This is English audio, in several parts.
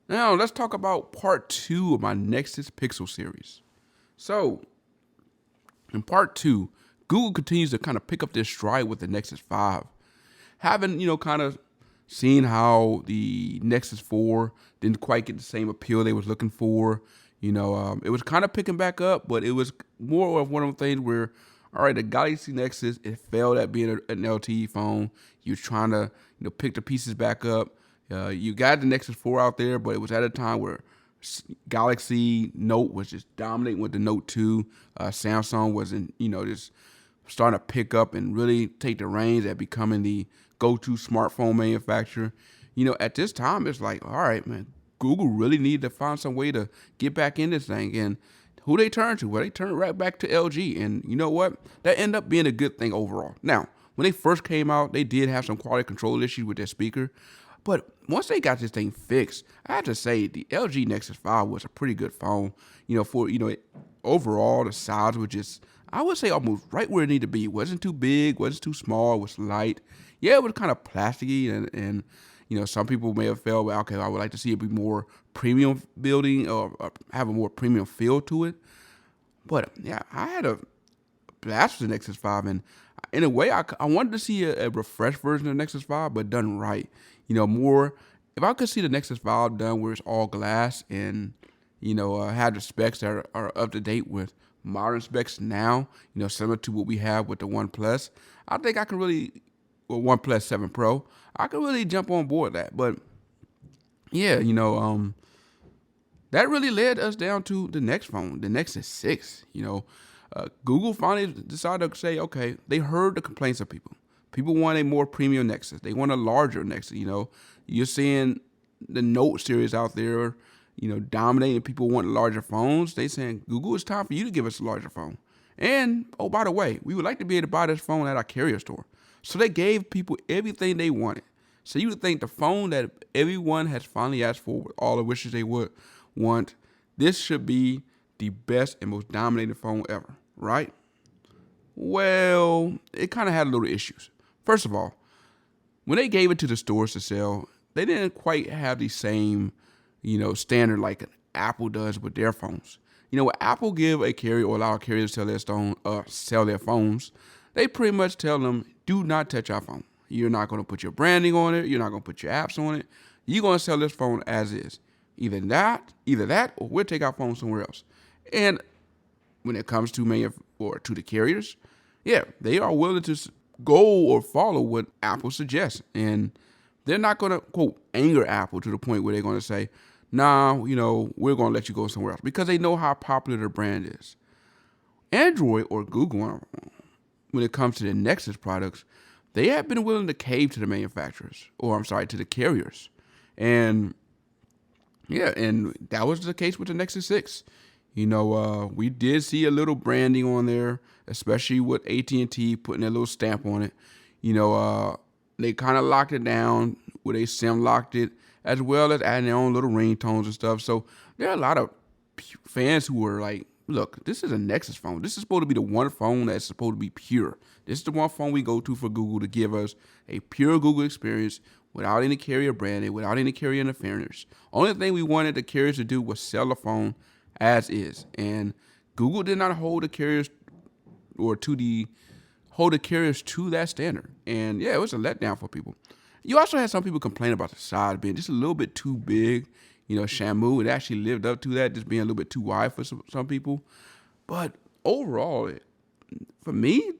Now let's talk about part 2 of my Nexus Pixel series. So in part 2, Google continues to kind of pick up their stride with the Nexus 5. Having, kind of seen how the Nexus 4 didn't quite get the same appeal they was looking for. It was kind of picking back up, but it was more of one of the things where, all right, the Galaxy Nexus, it failed at being an LTE phone. You was trying to, pick the pieces back up. You got the Nexus 4 out there, but it was at a time where Galaxy Note was just dominating with the Note 2. Samsung wasn't, just starting to pick up and really take the reins at becoming the go-to smartphone manufacturer. At this time, it's like, all right, man, Google really needed to find some way to get back in this thing. And who they turned to? Well, they turned right back to LG. And you know what? That ended up being a good thing overall. Now, when they first came out, they did have some quality control issues with their speaker. But once they got this thing fixed, I have to say the LG Nexus 5 was a pretty good phone. Overall, the size was just, I would say, almost right where it needed to be. It wasn't too big, wasn't too small, it was light. Yeah, it was kind of plasticky, and some people may have felt, well, okay, I would like to see it be more premium building or have a more premium feel to it. But yeah, I had a blast with the Nexus 5, and in a way, I wanted to see a refreshed version of the Nexus 5, but done right. More, if I could see the Nexus 5 done where it's all glass and, have the specs that are up to date with modern specs now, similar to what we have with the OnePlus, I think I can really, or OnePlus 7 Pro, I could really jump on board that. But yeah, that really led us down to the next phone, the Nexus 6. Google finally decided to say, okay, they heard the complaints of people. People want a more premium Nexus. They want a larger Nexus. You're seeing the Note series out there, dominating. People want larger phones. They saying, Google, it's time for you to give us a larger phone. And, oh, by the way, we would like to be able to buy this phone at our carrier store. So they gave people everything they wanted. So you would think the phone that everyone has finally asked for with all the wishes they would want, this should be the best and most dominating phone ever, right? Well, it kind of had a little issues. First of all, when they gave it to the stores to sell, they didn't quite have the same, standard like Apple does with their phones. When Apple give a carrier or allow a carrier to sell their phones, they pretty much tell them, do not touch our phone. You're not going to put your branding on it. You're not going to put your apps on it. You're going to sell this phone as is. Either that, or we'll take our phone somewhere else. And when it comes to to the carriers, yeah, they are willing to go or follow what Apple suggests. And they're not going to, quote, anger Apple to the point where they're going to say, nah, we're going to let you go somewhere else, because they know how popular their brand is. Android or Google, when it comes to the Nexus products, they have been willing to cave to the manufacturers, to the carriers. And yeah, and that was the case with the Nexus 6. We did see a little branding on there, especially with AT&T putting their little stamp on it. They kind of locked it down where they SIM locked it, as well as adding their own little ringtones and stuff. So there are a lot of fans who were like, look, this is a Nexus phone. This is supposed to be the one phone that's supposed to be pure. This is the one phone we go to for Google to give us a pure Google experience without any carrier branding, without any carrier interference. Only thing we wanted the carriers to do was sell the phone as is. And Google did not hold the carriers to that standard. And yeah, it was a letdown for people. You also had some people complain about the size being just a little bit too big. Shamu, it actually lived up to that, just being a little bit too wide for some people. But overall, for me,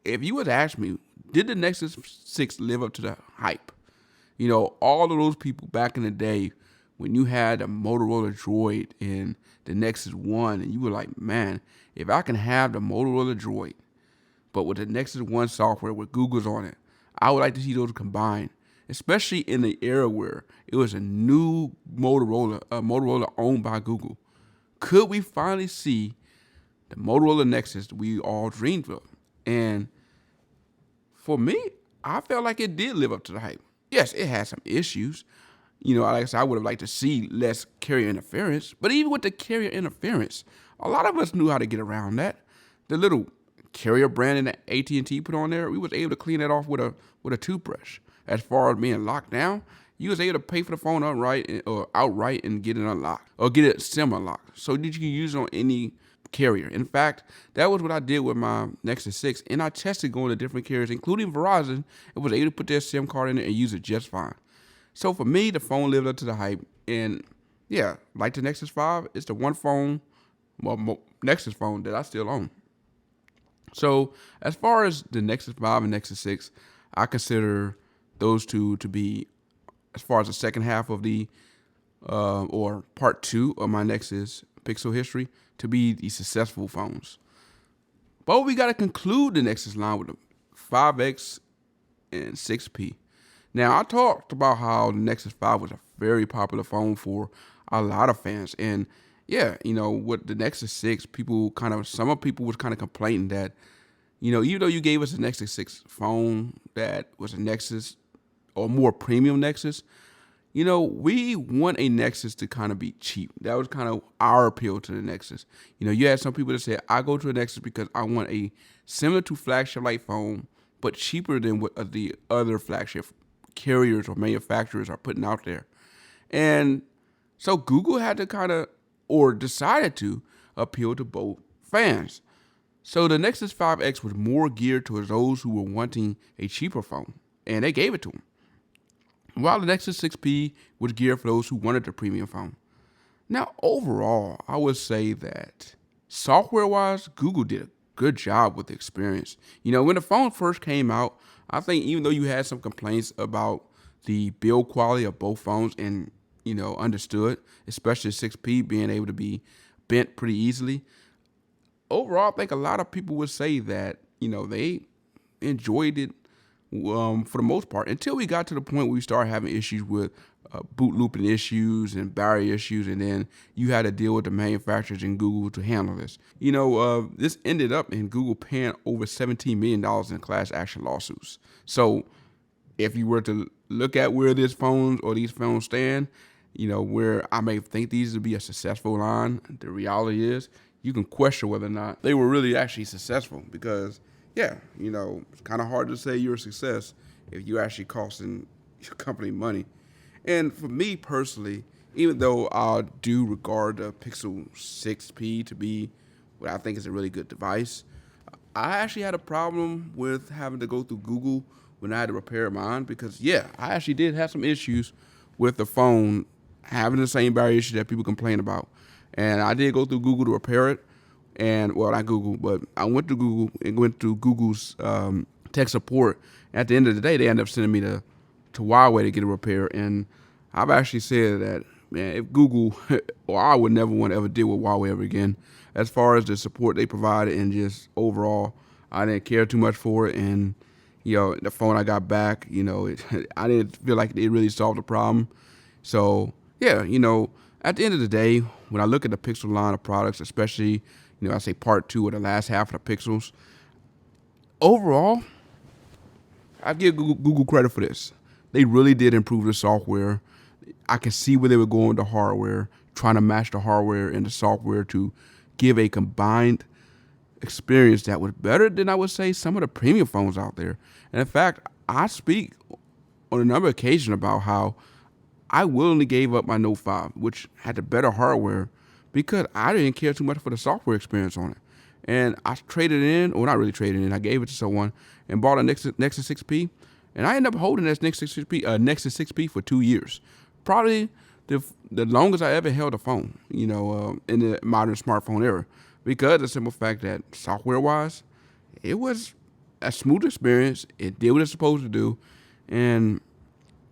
if you would ask me, did the Nexus 6 live up to the hype? All of those people back in the day when you had a Motorola Droid and the Nexus 1, and you were like, man, if I can have the Motorola Droid, but with the Nexus 1 software with Google's on it, I would like to see those combined, especially in the era where it was a new Motorola owned by Google. Could we finally see the Motorola Nexus we all dreamed of? And For me, I felt like it did live up to the hype. Yes, it had some issues. Like I said, I would have liked to see less carrier interference. But even with the carrier interference, a lot of us knew how to get around that. The little carrier branding that AT&T put on there, we was able to clean that off with a toothbrush. As far as being locked down, you was able to pay for the phone outright and get it unlocked or get it SIM unlocked, so that you can use it on any carrier. In fact, that was what I did with my Nexus 6, and I tested going to different carriers, including Verizon, and was able to put their SIM card in it and use it just fine. So for me, the phone lived up to the hype, and yeah, like the Nexus 5, it's the one phone, Nexus phone that I still own. So as far as the Nexus 5 and Nexus 6, I consider those two to be, as far as the second half of the, or part 2 of my Nexus Pixel history, to be the successful phones. But we got to conclude the Nexus line with the 5X and 6P. Now, I talked about how the Nexus 5 was a very popular phone for a lot of fans. And yeah, with the Nexus 6, some people was kind of complaining that, even though you gave us a Nexus 6 phone that was a Nexus or more premium Nexus, we want a Nexus to kind of be cheap. That was kind of our appeal to the Nexus. You had some people that said, I go to a Nexus because I want a similar to flagship-like phone, but cheaper than what the other flagship carriers or manufacturers are putting out there. And so Google had to decided to appeal to both fans. So the Nexus 5X was more geared towards those who were wanting a cheaper phone, and they gave it to them. While the Nexus 6P was geared for those who wanted a premium phone. Now, overall, I would say that software-wise, Google did a good job with the experience. When the phone first came out, I think even though you had some complaints about the build quality of both phones and, understood, especially 6P being able to be bent pretty easily, overall, I think a lot of people would say that, they enjoyed it for the most part, until we got to the point where we started having issues with boot looping issues and barrier issues, and then you had to deal with the manufacturers and Google to handle this. This ended up in Google paying over $17 million in class action lawsuits. So if you were to look at where these phones stand, where I may think these would be a successful line, the reality is you can question whether or not they were really actually successful, because yeah, it's kind of hard to say you're a success if you're actually costing your company money. And for me personally, even though I do regard the Pixel 6P to be what I think is a really good device, I actually had a problem with having to go through Google when I had to repair mine, because yeah, I actually did have some issues with the phone having the same barrier issue that people complain about. And I did go through Google to repair it. And, well, not Google, but I went to Google and went through Google's tech support. At the end of the day, they ended up sending me to Huawei to get a repair. And I've actually said that, man, if Google, or I would never want to ever deal with Huawei ever again. As far as the support they provided and just overall, I didn't care too much for it. And, the phone I got back, I didn't feel like it really solved the problem. So, yeah, at the end of the day, when I look at the Pixel line of products, especially, I say part 2 or the last half of the Pixels, overall, I give Google credit for this. They really did improve the software. I can see where they were going with the hardware, trying to match the hardware and the software to give a combined experience that was better than, I would say, some of the premium phones out there. And in fact, I speak on a number of occasions about how I willingly gave up my Note 5, which had the better hardware, because I didn't care too much for the software experience on it. And I traded in, or not really traded in, I gave it to someone and bought a Nexus 6P. And I ended up holding this Nexus 6P for 2 years. Probably the longest I ever held a phone, in the modern smartphone era. Because of the simple fact that software-wise, it was a smooth experience. It did what it's supposed to do. And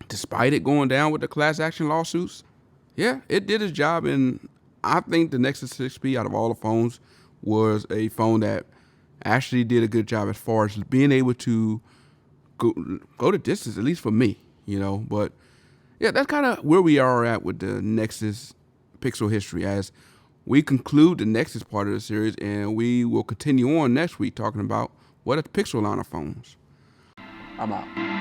despite it going down with the class action lawsuits, yeah, it did its job. And I think the Nexus 6P out of all the phones was a phone that actually did a good job as far as being able to go the distance, at least for me, But yeah, that's kind of where we are at with the Nexus Pixel history as we conclude the Nexus part of the series, and we will continue on next week talking about what a Pixel line of phones. I'm out.